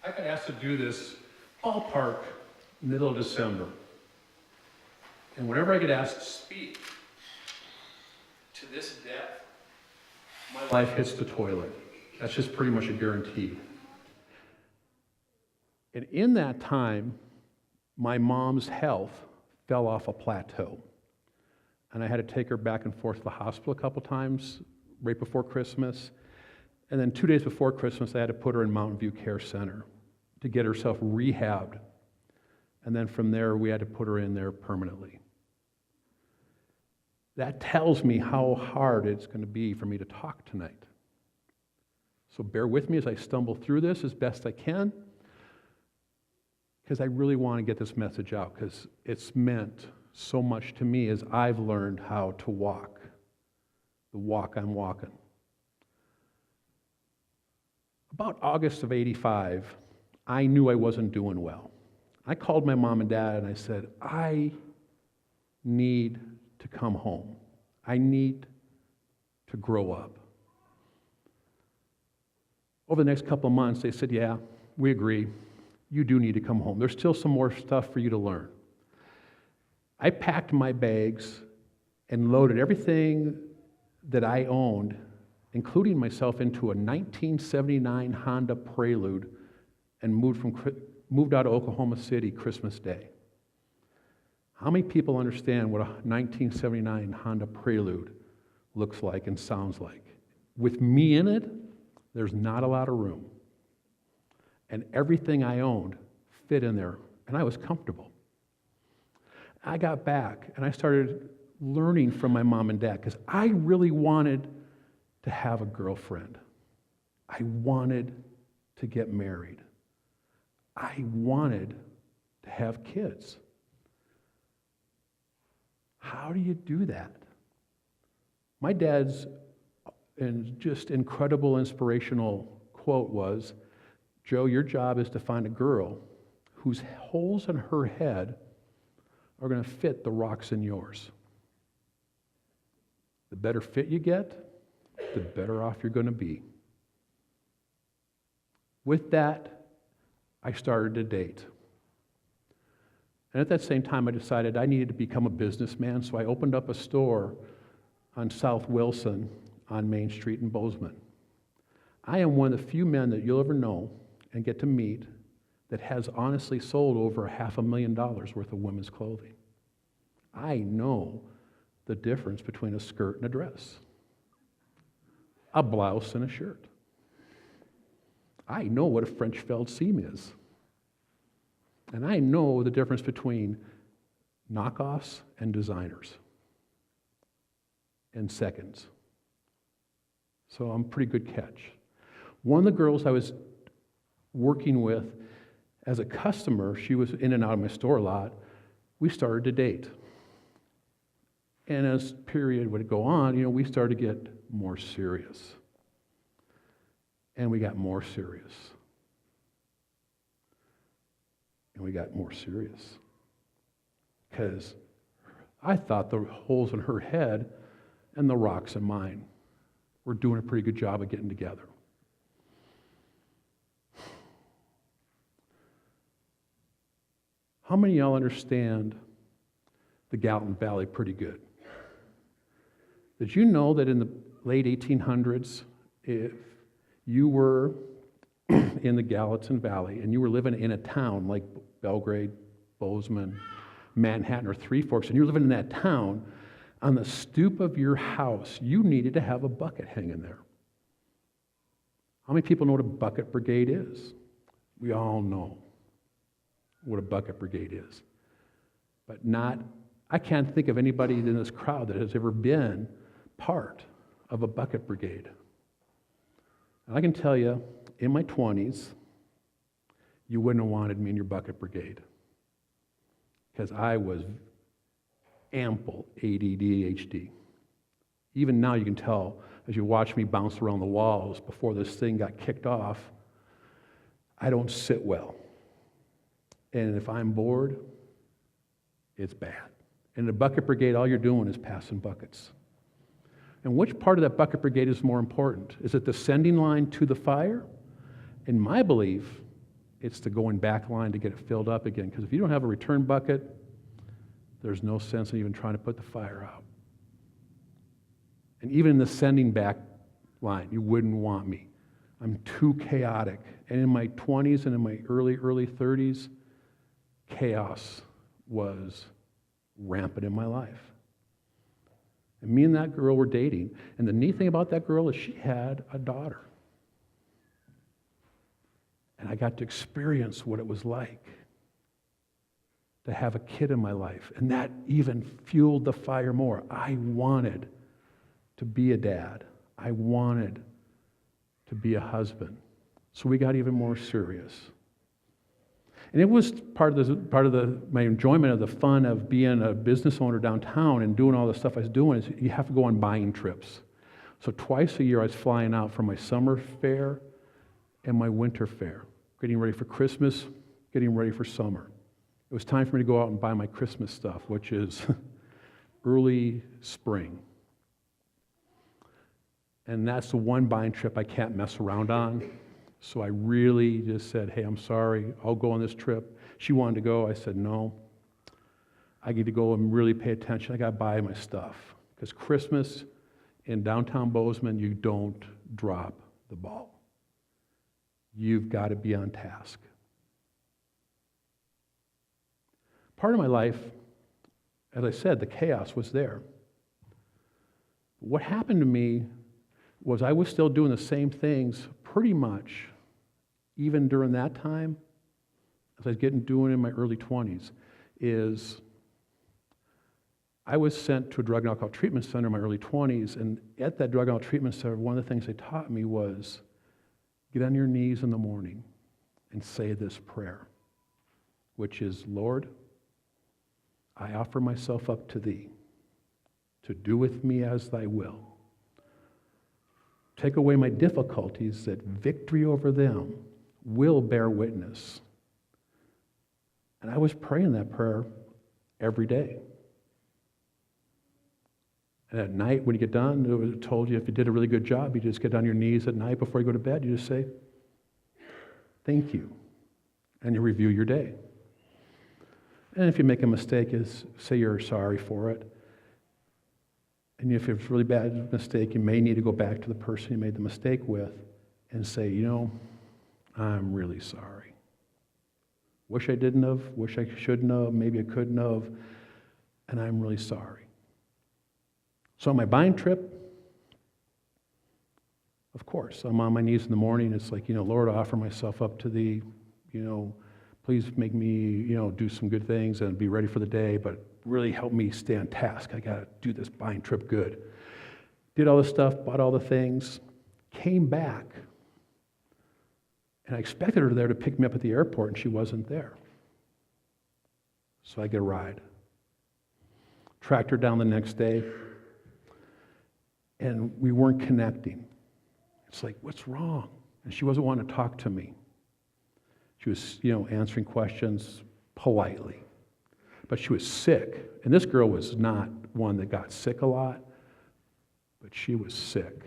I got asked to do this ballpark middle of December. And whenever I get asked to speak to this depth, my life hits the toilet. That's just pretty much a guarantee. And in that time, my mom's health fell off a plateau. And I had to take her back and forth to the hospital a couple times right before Christmas. And then 2 days before Christmas, I had to put her in Mountain View Care Center to get herself rehabbed. And then from there, we had to put her in there permanently. That tells me how hard it's going to be for me to talk tonight. So bear with me as I stumble through this as best I can, because I really want to get this message out, because it's meant so much to me as I've learned how to walk, the walk I'm walking. About August of '85, I knew I wasn't doing well. I called my mom and dad and I said, I need to come home. I need to grow up. Over the next couple of months, they said, yeah, we agree. You do need to come home. There's still some more stuff for you to learn. I packed my bags and loaded everything that I owned, including myself, into a 1979 Honda Prelude and moved out of Oklahoma City Christmas Day. How many people understand what a 1979 Honda Prelude looks like and sounds like? With me in it, there's not a lot of room. And everything I owned fit in there, and I was comfortable. I got back, and I started learning from my mom and dad, because I really wanted to have a girlfriend. I wanted to get married. I wanted to have kids. How do you do that? My dad's just incredible inspirational quote was, Joe, your job is to find a girl whose holes in her head are going to fit the rocks in yours. The better fit you get, the better off you're going to be. With that, I started to date. And at that same time, I decided I needed to become a businessman, so I opened up a store on South Wilson on Main Street in Bozeman. I am one of the few men that you'll ever know and get to meet that has honestly sold over $500,000 worth of women's clothing. I know the difference between a skirt and a dress, a blouse and a shirt. I know what a French felled seam is. And I know the difference between knockoffs and designers in seconds. So I'm a pretty good catch. One of the girls I was working with as a customer, she was in and out of my store a lot, we started to date. And as the period would go on, we started to get more serious. And we got more serious. And we got more serious. Because I thought the holes in her head and the rocks in mine were doing a pretty good job of getting together. How many of y'all understand the Gallatin Valley pretty good? Did you know that in the late 1800s, if you were in the Gallatin Valley and you were living in a town like Belgrade, Bozeman, Manhattan, or Three Forks, and you were living in that town, on the stoop of your house, you needed to have a bucket hanging there. How many people know what a bucket brigade is? We all know what a bucket brigade is. But I can't think of anybody in this crowd that has ever been part of a bucket brigade. And I can tell you, in my 20s, you wouldn't have wanted me in your bucket brigade, because I was ample ADD, ADHD. Even now you can tell as you watch me bounce around the walls before this thing got kicked off, I don't sit well. And if I'm bored, it's bad. In the bucket brigade, all you're doing is passing buckets. And which part of that bucket brigade is more important? Is it the sending line to the fire? In my belief, it's the going back line to get it filled up again. Because if you don't have a return bucket, there's no sense in even trying to put the fire out. And even in the sending back line, you wouldn't want me. I'm too chaotic. And in my 20s and in my early 30s, chaos was rampant in my life. And me and that girl were dating. And the neat thing about that girl is she had a daughter. And I got to experience what it was like to have a kid in my life. And that even fueled the fire more. I wanted to be a dad. I wanted to be a husband. So we got even more serious. And it was part of my enjoyment of the fun of being a business owner downtown and doing all the stuff I was doing is you have to go on buying trips. So twice a year I was flying out for my summer fair and my winter fair, getting ready for Christmas, getting ready for summer. It was time for me to go out and buy my Christmas stuff, which is early spring. And that's the one buying trip I can't mess around on. So I really just said, hey, I'm sorry, I'll go on this trip. She wanted to go. I said, no. I need to go and really pay attention. I got to buy my stuff. Because Christmas in downtown Bozeman, you don't drop the ball. You've got to be on task. Part of my life, as I said, the chaos was there. What happened to me was I was still doing the same things pretty much even during that time as I was doing in my early 20s, is I was sent to a drug and alcohol treatment center in my early 20s, and at that drug and alcohol treatment center, one of the things they taught me was get on your knees in the morning and say this prayer, which is, Lord, I offer myself up to thee to do with me as thy will. Take away my difficulties, that victory over them will bear witness. And I was praying that prayer every day. And at night, when you get done, it told you if you did a really good job, you just get on your knees at night before you go to bed, you just say, thank you. And you review your day. And if you make a mistake, say you're sorry for it. And if it's a really bad mistake, you may need to go back to the person you made the mistake with and say, I'm really sorry. Wish I didn't have, wish I shouldn't have, maybe I couldn't have, and I'm really sorry. So on my buying trip, of course, I'm on my knees in the morning. It's like, Lord, I offer myself up to thee. Please make me, do some good things and be ready for the day, but really help me stay on task. I got to do this buying trip good. Did all the stuff, bought all the things, came back, and I expected her there to pick me up at the airport, and she wasn't there. So I get a ride. Tracked her down the next day, and we weren't connecting. It's like, what's wrong? And she wasn't wanting to talk to me. She was, answering questions politely. But she was sick. And this girl was not one that got sick a lot, but she was sick.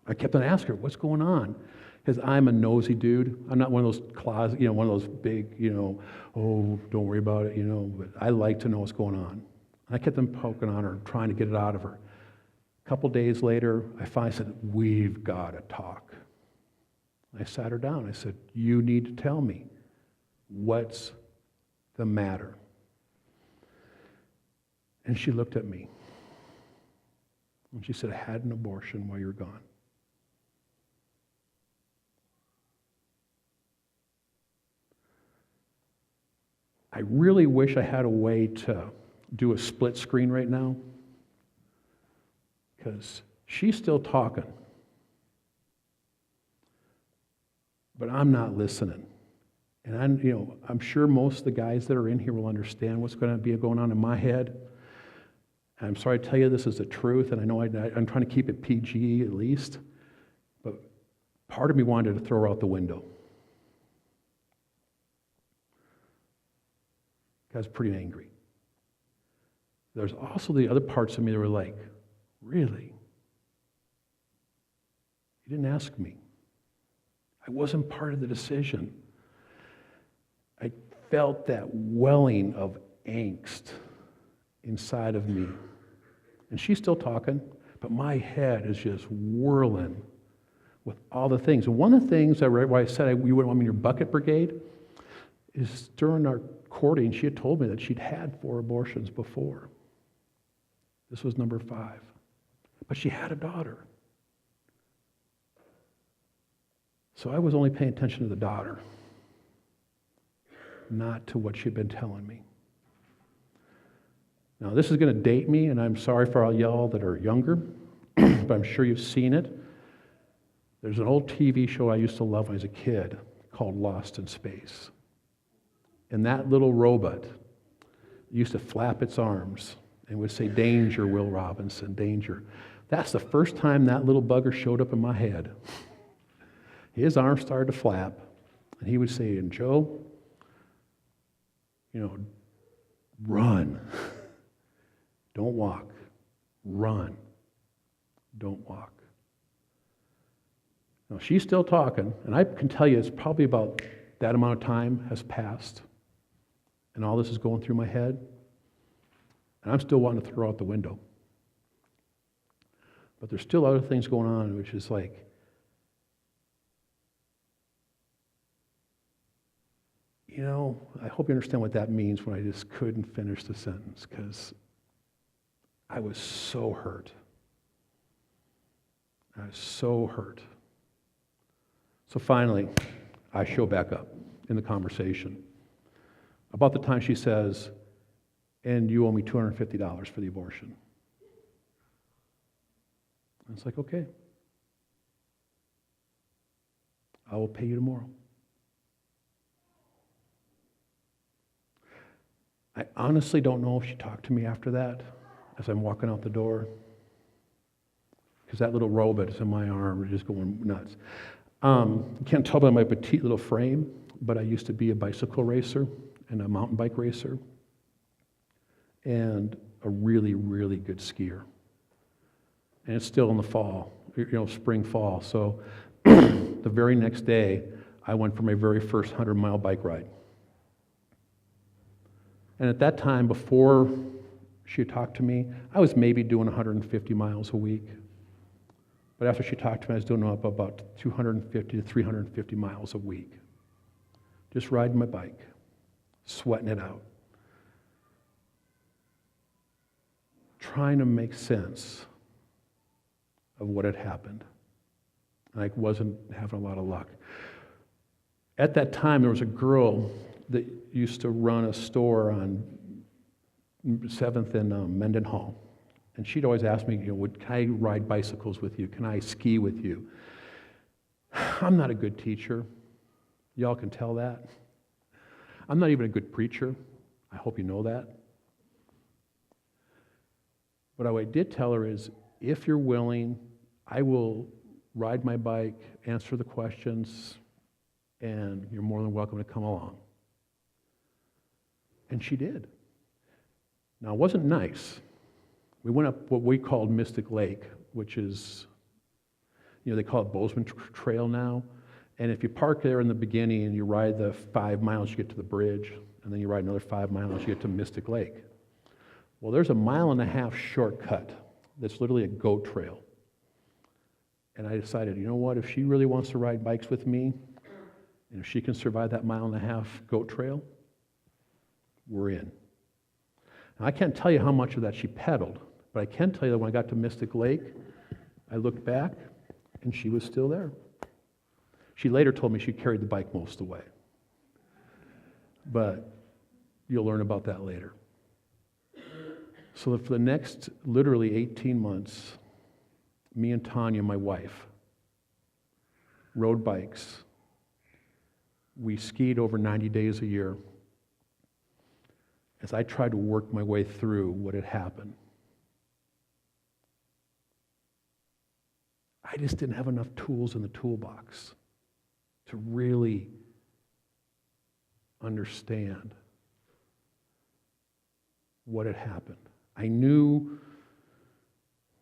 I kept on asking her, what's going on? Because I'm a nosy dude. I'm not one of those closet, one of those big, oh, don't worry about it, but I like to know what's going on. I kept on poking on her, trying to get it out of her. A couple days later, I finally said, we've got to talk. I sat her down. I said, you need to tell me what's the matter. And she looked at me. And she said, I had an abortion while you were gone. I really wish I had a way to do a split screen right now, because she's still talking. But I'm not listening. And I'm sure most of the guys that are in here will understand what's going to be going on in my head. And I'm sorry to tell you this is the truth, and I know I'm trying to keep it PG at least, but part of me wanted to throw her out the window. I was pretty angry. There's also the other parts of me that were like, really? You didn't ask me. I wasn't part of the decision. felt that welling of angst inside of me. And she's still talking, but my head is just whirling with all the things. And one of the things why I said you wouldn't want me in your bucket brigade is during our courting, she had told me that she'd had 4 abortions before. This was number 5. But she had a daughter. So I was only paying attention to the daughter, not to what she'd been telling me. Now, this is going to date me, and I'm sorry for all y'all that are younger, but I'm sure you've seen it. There's an old TV show I used to love when I was a kid called Lost in Space. And that little robot used to flap its arms and would say, "Danger, Will Robinson, danger." That's the first time that little bugger showed up in my head. His arms started to flap, and he would say, "And Joe, run. Don't walk. Run. Don't walk." Now, she's still talking, and I can tell you it's probably about that amount of time has passed, and all this is going through my head, and I'm still wanting to throw out the window. But there's still other things going on, which is like, I hope you understand what that means when I just couldn't finish the sentence, because I was so hurt. I was so hurt. So finally, I show back up in the conversation. About the time she says, "And you owe me $250 for the abortion." And it's like, okay. I will pay you tomorrow. I honestly don't know if she talked to me after that as I'm walking out the door, because that little robot is in my arm, just going nuts. You can't tell by my petite little frame, but I used to be a bicycle racer and a mountain bike racer and a really, really good skier. And it's still in the fall, spring, fall. So the very next day, I went for my very first 100-mile bike ride. And at that time, before she talked to me, I was maybe doing 150 miles a week. But after she talked to me, I was doing up about 250 to 350 miles a week. Just riding my bike, sweating it out. Trying to make sense of what had happened. And I wasn't having a lot of luck. At that time, there was a girl that used to run a store on 7th and Mendenhall. And she'd always ask me, can I ride bicycles with you? Can I ski with you? I'm not a good teacher. Y'all can tell that. I'm not even a good preacher. I hope you know that. But what I did tell her is, if you're willing, I will ride my bike, answer the questions, and you're more than welcome to come along. And she did. Now, it wasn't nice. We went up what we called Mystic Lake, which is, they call it Bozeman Trail now. And if you park there in the beginning and you ride the 5 miles, you get to the bridge, and then you ride another 5 miles, you get to Mystic Lake. Well, there's a 1.5 mile shortcut that's literally a goat trail. And I decided, you know what, if she really wants to ride bikes with me, and if she can survive that 1.5 mile goat trail, we're in. Now, I can't tell you how much of that she pedaled, but I can tell you that when I got to Mystic Lake, I looked back, and she was still there. She later told me she carried the bike most of the way. But you'll learn about that later. So for the next literally 18 months, me and Tanya, my wife, rode bikes. We skied over 90 days a year as I tried to work my way through what had happened. I just didn't have enough tools in the toolbox to really understand what had happened. I knew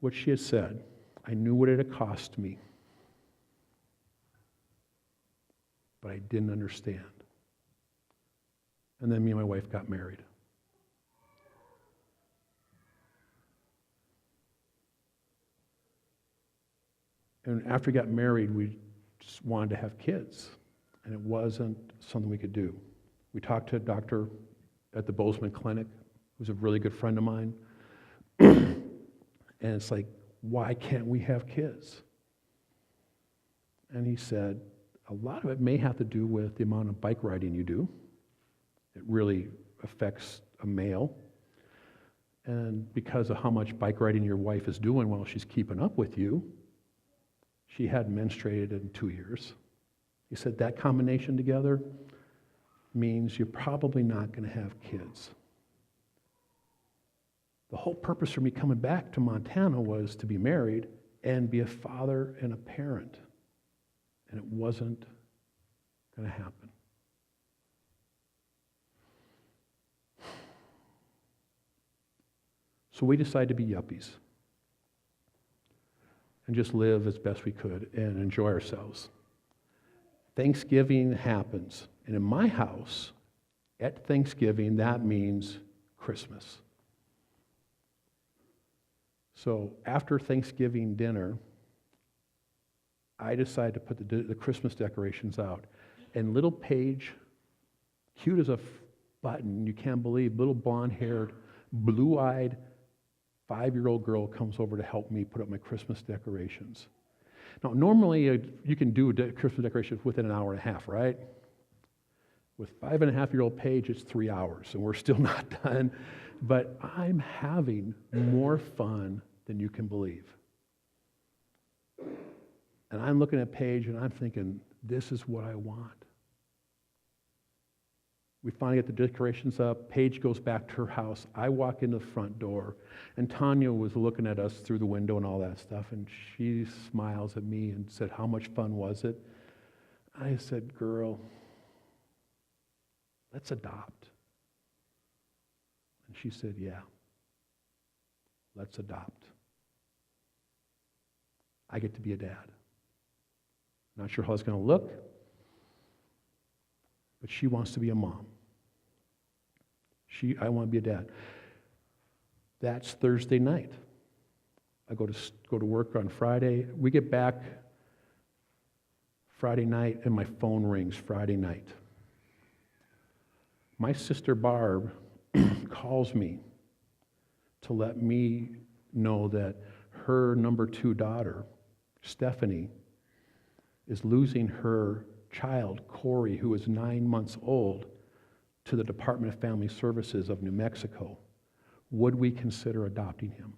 what she had said. I knew what it had cost me. But I didn't understand. And then me and my wife got married. And after we got married, we just wanted to have kids. And it wasn't something we could do. We talked to a doctor at the Bozeman Clinic, who's a really good friend of mine. And it's like, why can't we have kids? And he said, a lot of it may have to do with the amount of bike riding you do. It really affects a male. And because of how much bike riding your wife is doing while she's keeping up with you, she hadn't menstruated in 2 years. He said that combination together means you're probably not going to have kids. The whole purpose for me coming back to Montana was to be married and be a father and a parent. And it wasn't going to happen. So we decided to be yuppies and just live as best we could and enjoy ourselves. Thanksgiving happens, and in my house, at Thanksgiving, that means Christmas. So after Thanksgiving dinner, I decided to put the Christmas decorations out. And little Paige, cute as a button, you can't believe, little blonde-haired, blue-eyed, 5-year-old girl comes over to help me put up my Christmas decorations. Now, normally you can do Christmas decorations within an hour and a half, right? With 5.5-year-old Paige, it's 3 hours, and we're still not done. But I'm having more fun than you can believe. And I'm looking at Paige, and I'm thinking, this is what I want. We finally get the decorations up. Paige goes back to her house. I walk in the front door, and Tanya was looking at us through the window and all that stuff, and she smiles at me and said, how much fun was it? I said, girl, let's adopt. And she said, yeah, let's adopt. I get to be a dad. Not sure how it's going to look, but she wants to be a mom. I want to be a dad. That's Thursday night. I go to work on Friday. We get back Friday night, and my phone rings Friday night. My sister Barb calls me to let me know that her number 2 daughter, Stephanie, is losing her child, Corey, who is 9 months old, to the Department of Family Services of New Mexico. Would we consider adopting him?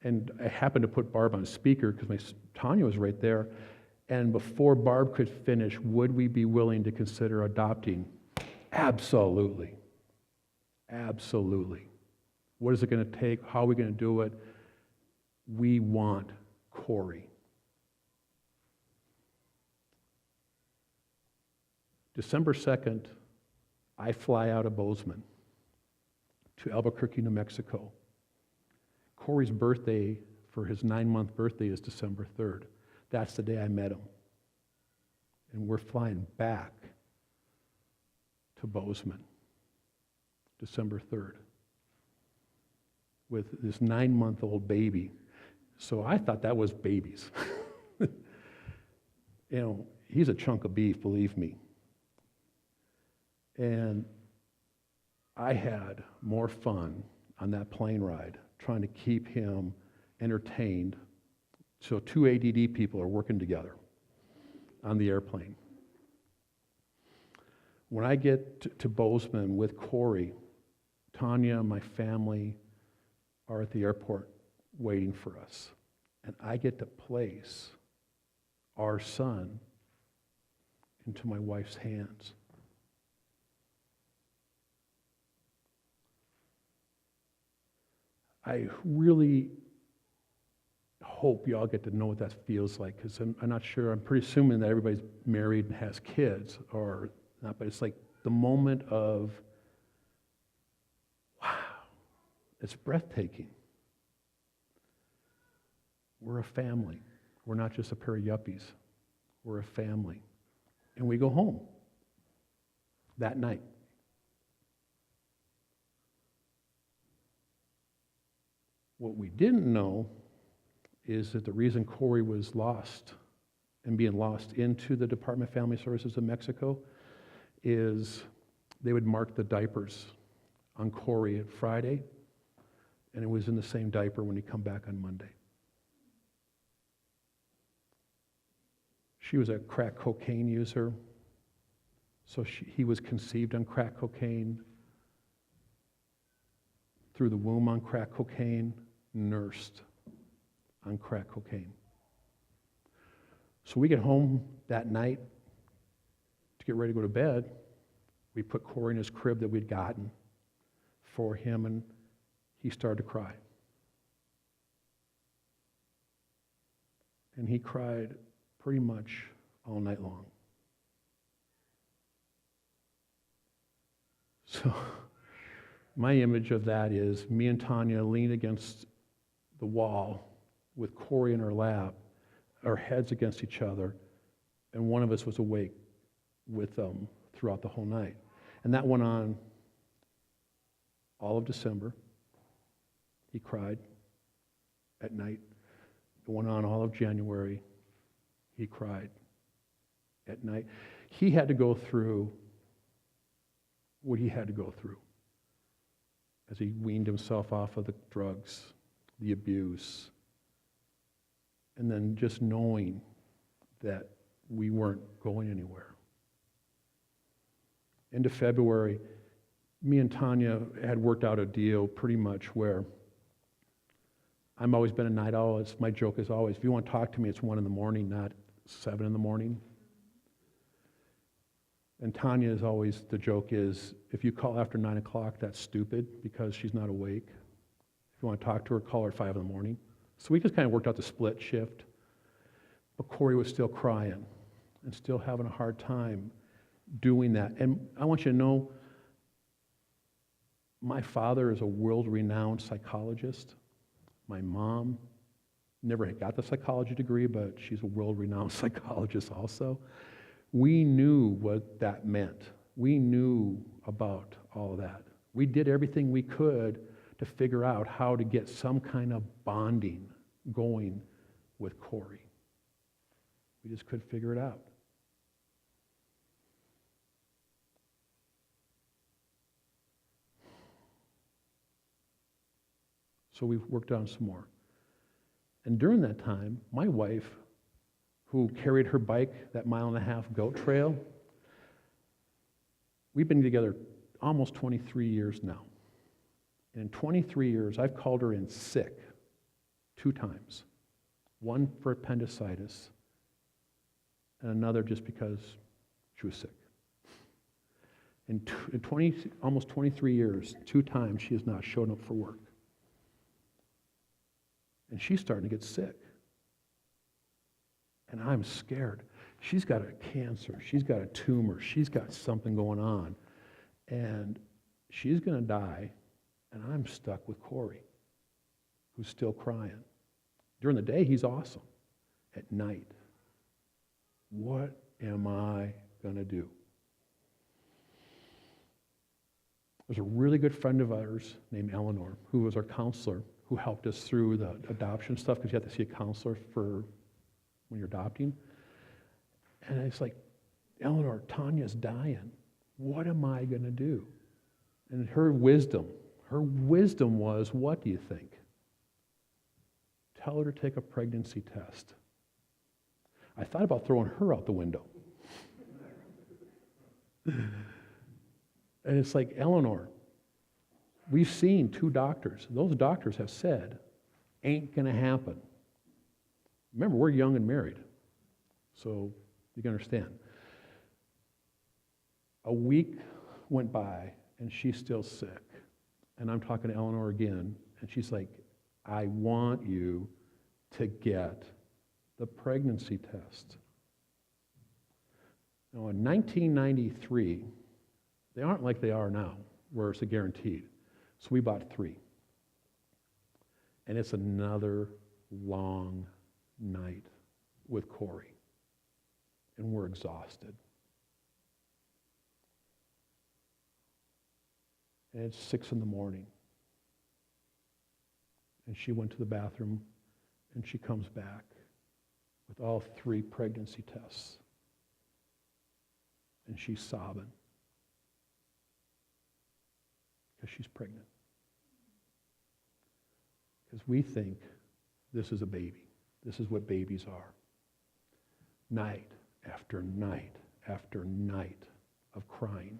And I happened to put Barb on speaker because Tanya was right there. And before Barb could finish, would we be willing to consider adopting? Absolutely. Absolutely. What is it going to take? How are we going to do it? We want Corey. December 2nd, I fly out of Bozeman to Albuquerque, New Mexico. Corey's birthday, for his 9-month birthday, is December 3rd. That's the day I met him. And we're flying back to Bozeman, December 3rd, with this 9-month-old baby. So I thought that was babies. He's a chunk of beef, believe me. And I had more fun on that plane ride trying to keep him entertained. So 2 ADD people are working together on the airplane. When I get to Bozeman with Corey, Tanya and my family are at the airport waiting for us. And I get to place our son into my wife's hands. I really hope y'all get to know what that feels like, because I'm not sure. I'm pretty assuming that everybody's married and has kids, or not, but it's like the moment of, wow, it's breathtaking. We're a family. We're not just a pair of yuppies. We're a family. And we go home. that night. What we didn't know is that the reason Corey was lost and being lost into the Department of Family Services of Mexico is they would mark the diapers on Corey at Friday, and it was in the same diaper when he come back on Monday. She was a crack cocaine user, so he was conceived on crack cocaine, through the womb on crack cocaine, nursed on crack cocaine. So we get home that night to get ready to go to bed. We put Corey in his crib that we'd gotten for him, and he started to cry. And he cried pretty much all night long. So my image of that is me and Tanya leaned against the wall with Corey in her lap, our heads against each other, and one of us was awake with them throughout the whole night. And that went on all of December. He cried at night. It went on all of January. He cried at night. He had to go through what he had to go through as he weaned himself off of the drugs, the abuse, and then just knowing that we weren't going anywhere. End of February, me and Tanya had worked out a deal pretty much where I've always been a night owl. My joke is always, if you want to talk to me, it's 1 a.m, not 7 a.m. And Tanya is always, the joke is, if you call after 9 o'clock, that's stupid because she's not awake. If you want to talk to her, call her at 5 a.m. So we just kind of worked out the split shift. But Corey was still crying and still having a hard time doing that. And I want you to know, my father is a world-renowned psychologist. My mom never got the psychology degree, but she's a world-renowned psychologist also. We knew what that meant. We knew about all of that. We did everything we could to figure out how to get some kind of bonding going with Corey. We just couldn't figure it out. So we worked on some more. And during that time, my wife, who carried her bike that 1.5-mile goat trail, we've been together almost 23 years now. And in 23 years, I've called her in sick 2 times. One for appendicitis, and another just because she was sick. In almost 23 years, 2 times she has not shown up for work. And she's starting to get sick. And I'm scared. She's got a cancer. She's got a tumor. She's got something going on. And she's going to die, and I'm stuck with Corey, who's still crying. During the day, he's awesome. At night, what am I going to do? There's a really good friend of ours named Eleanor, who was our counselor, who helped us through the adoption stuff, because you have to see a counselor for when you're adopting. And it's like, Eleanor, Tanya's dying. What am I going to do? And her wisdom was, what do you think? Tell her to take a pregnancy test. I thought about throwing her out the window. And it's like, Eleanor, we've seen 2 doctors. Those doctors have said, ain't going to happen. Remember, we're young and married, so you can understand. A week went by, and she's still sick. And I'm talking to Eleanor again, and she's like, I want you to get the pregnancy test. Now, in 1993, they aren't like they are now, where it's a guaranteed. So we bought 3. And it's another long night with Corey. And we're exhausted. and it's 6 in the morning. And she went to the bathroom, and she comes back with all 3 pregnancy tests. And she's sobbing because she's pregnant. Because we think this is a baby. This is what babies are. Night after night after night of crying.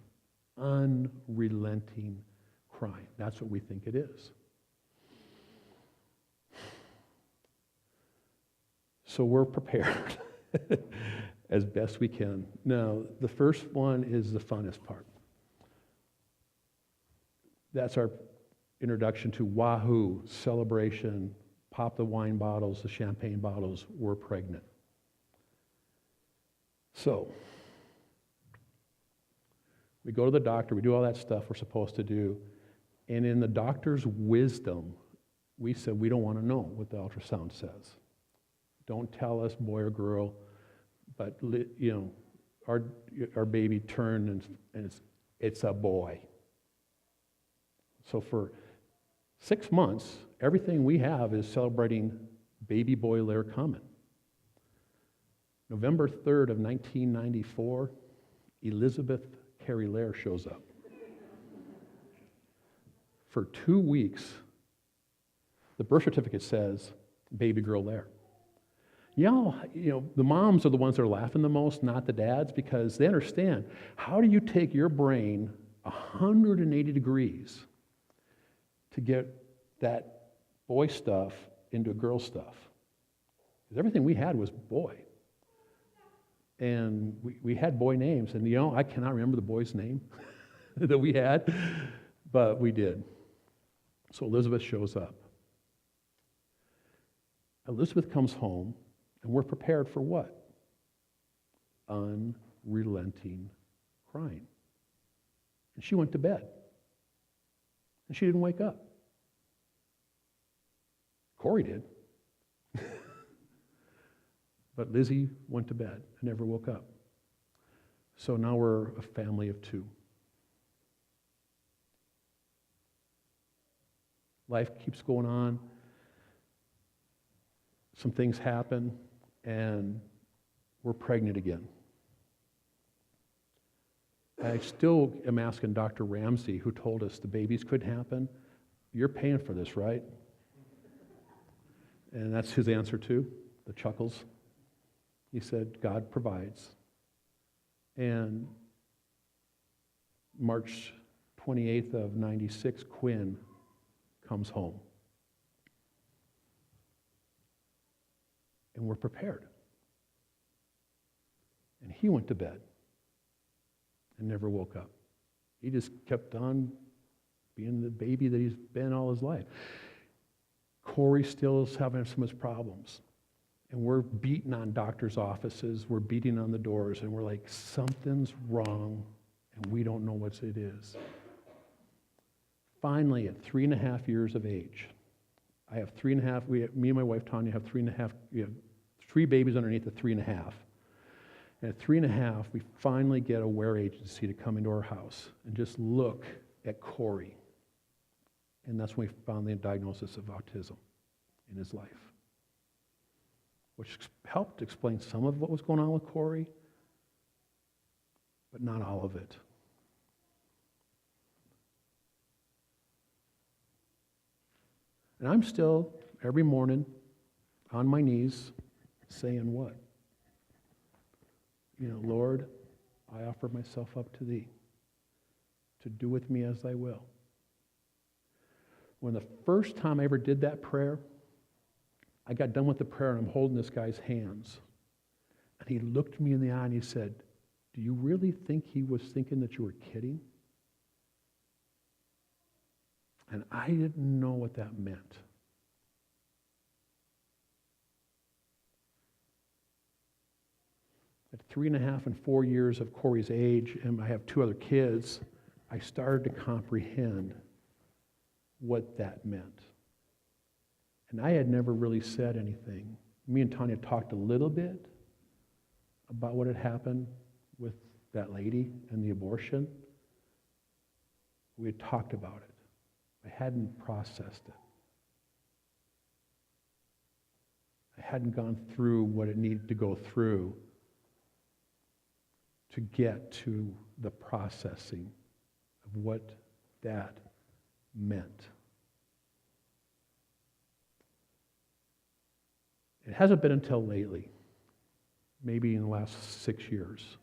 Unrelenting crying. That's what we think it is. So we're prepared as best we can. Now, the first one is the funnest part. That's our introduction to Wahoo, celebration, pop the wine bottles, the champagne bottles, we're pregnant. So, we go to the doctor, we do all that stuff we're supposed to do, and in the doctor's wisdom, we said we don't want to know what the ultrasound says. Don't tell us boy or girl, but our baby turned and it's a boy. So for 6 months, everything we have is celebrating baby boy Lair coming. November 3rd of 1994, Elizabeth Carrie Lair shows up. For 2 weeks, the birth certificate says baby girl Lair. The moms are the ones that are laughing the most, not the dads, because they understand, how do you take your brain 180 degrees to get that boy stuff into girl stuff? Because everything we had was boy. And we had boy names, and I cannot remember the boy's name that we had, but we did. So Elizabeth shows up. Elizabeth comes home, and we're prepared for what? Unrelenting crying. And she went to bed. And she didn't wake up. Corey did. But Lizzie went to bed and never woke up. So now we're a family of 2. Life keeps going on. Some things happen, and we're pregnant again. I still am asking Dr. Ramsey, who told us the babies could happen, you're paying for this, right? And that's his answer too, the chuckles. He said, God provides. And March 28th of 96, Quinn comes home. And we're prepared. And he went to bed and never woke up. He just kept on being the baby that he's been all his life. Corey still is having some of his problems. And we're beating on doctors' offices, we're beating on the doors, and we're like, something's wrong, and we don't know what it is. Finally, at 3.5 years of age, I have 3.5, me and my wife Tanya have 3.5, we have 3 babies underneath the 3.5. And at 3.5, we finally get a wear agency to come into our house and just look at Corey. And that's when we found the diagnosis of autism in his life, which helped explain some of what was going on with Corey, but not all of it. And I'm still, every morning, on my knees, saying what? Lord, I offer myself up to Thee, to do with me as Thy will. When the first time I ever did that prayer, I got done with the prayer, and I'm holding this guy's hands. And he looked me in the eye and he said, do you really think he was thinking that you were kidding? And I didn't know what that meant. At 3.5 and 4 years of Corey's age, and I have 2 other kids, I started to comprehend what that meant. And I had never really said anything. Me and Tanya talked a little bit about what had happened with that lady and the abortion. We had talked about it. I hadn't processed it. I hadn't gone through what it needed to go through to get to the processing of what that meant. It hasn't been until lately, maybe in the last 6 years,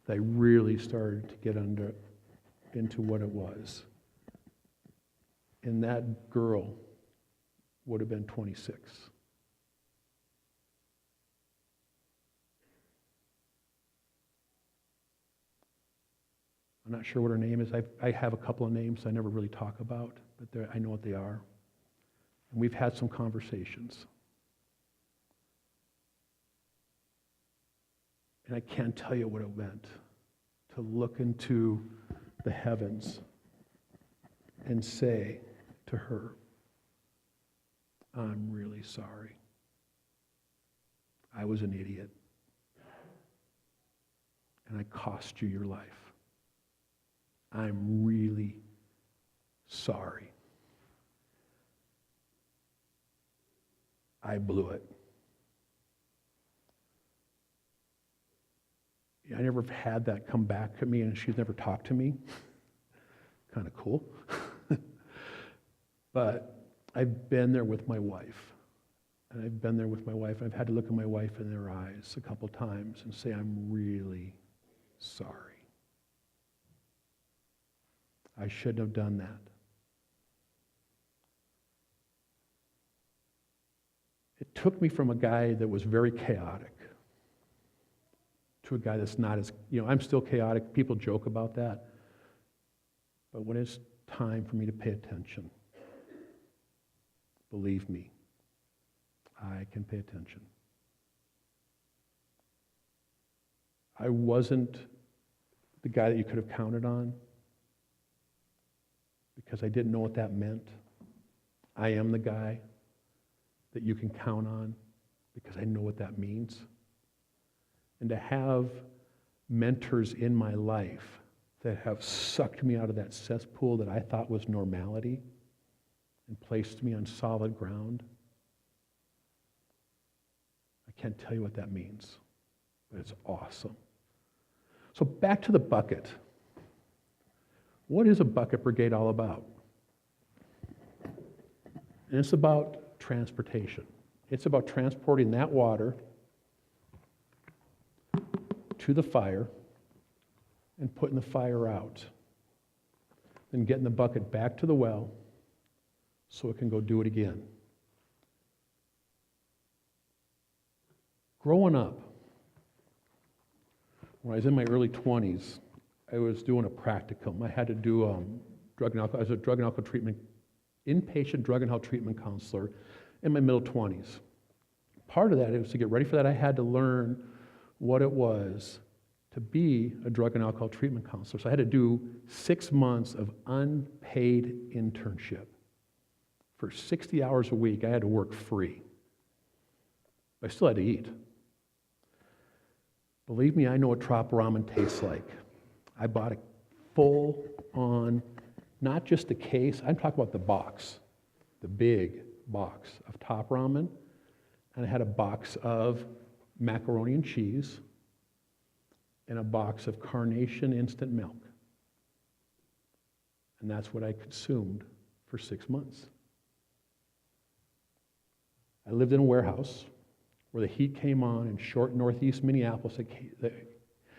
that I really started to get into what it was. And that girl would have been 26. I'm not sure what her name is. I have a couple of names I never really talk about, but I know what they are. And we've had some conversations. And I can't tell you what it meant to look into the heavens and say to her, I'm really sorry. I was an idiot. And I cost you your life. I'm really sorry. I blew it. I never had that come back to me, and she's never talked to me. Kind of cool. But I've been there with my wife. And I've been there with my wife. I've had to look at my wife in her eyes a couple times and say, I'm really sorry. I shouldn't have done that. It took me from a guy that was very chaotic to a guy that's not as, I'm still chaotic. People joke about that. But when it's time for me to pay attention, believe me, I can pay attention. I wasn't the guy that you could have counted on because I didn't know what that meant. I am the guy that you can count on because I know what that means. And to have mentors in my life that have sucked me out of that cesspool that I thought was normality and placed me on solid ground, I can't tell you what that means, but it's awesome. So back to the bucket. What is a bucket brigade all about? And it's about transportation. It's about transporting that water to the fire and putting the fire out. Then getting the bucket back to the well so it can go do it again. Growing up, when I was in my early 20s, I was doing a practicum. I had to do drug and alcohol. I was a drug and alcohol treatment, inpatient drug and alcohol treatment counselor in my middle 20s. Part of that was to get ready for that. I had to learn what it was to be a drug and alcohol treatment counselor. So I had to do 6 months of unpaid internship. For 60 hours a week, I had to work free. I still had to eat. Believe me, I know what top ramen tastes like. I bought a full-on, not just the case, I'm talking about the box, the big box of top ramen, and I had a box of macaroni and cheese and a box of Carnation instant milk. And that's what I consumed for 6 months. I lived in a warehouse where the heat came on in short northeast Minneapolis.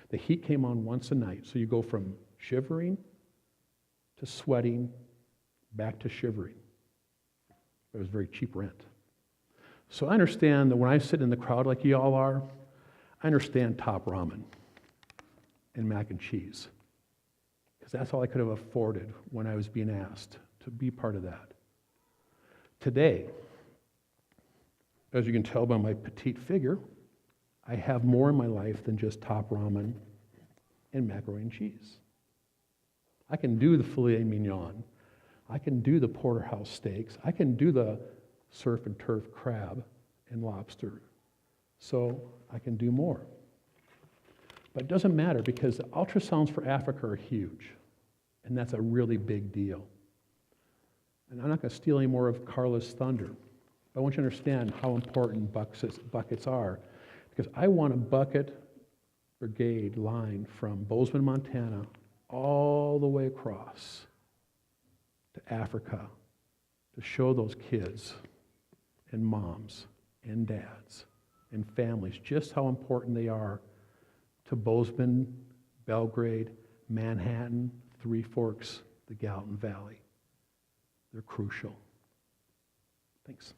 The heat came on once a night. So you go from shivering to sweating back to shivering. It was very cheap rent. So I understand that when I sit in the crowd like you all are, I understand top ramen and mac and cheese. Because that's all I could have afforded when I was being asked to be part of that. Today, as you can tell by my petite figure, I have more in my life than just top ramen and macaroni and cheese. I can do the filet mignon. I can do the porterhouse steaks. I can do the surf and turf crab and lobster. So I can do more. But it doesn't matter because the ultrasounds for Africa are huge. And that's a really big deal. And I'm not going to steal any more of Carla's thunder, but I want you to understand how important buckets are. Because I want a bucket brigade line from Bozeman, Montana, all the way across to Africa to show those kids and moms and dads and families just how important they are to Bozeman, Belgrade, Manhattan, Three Forks, the Gallatin Valley. They're crucial. Thanks.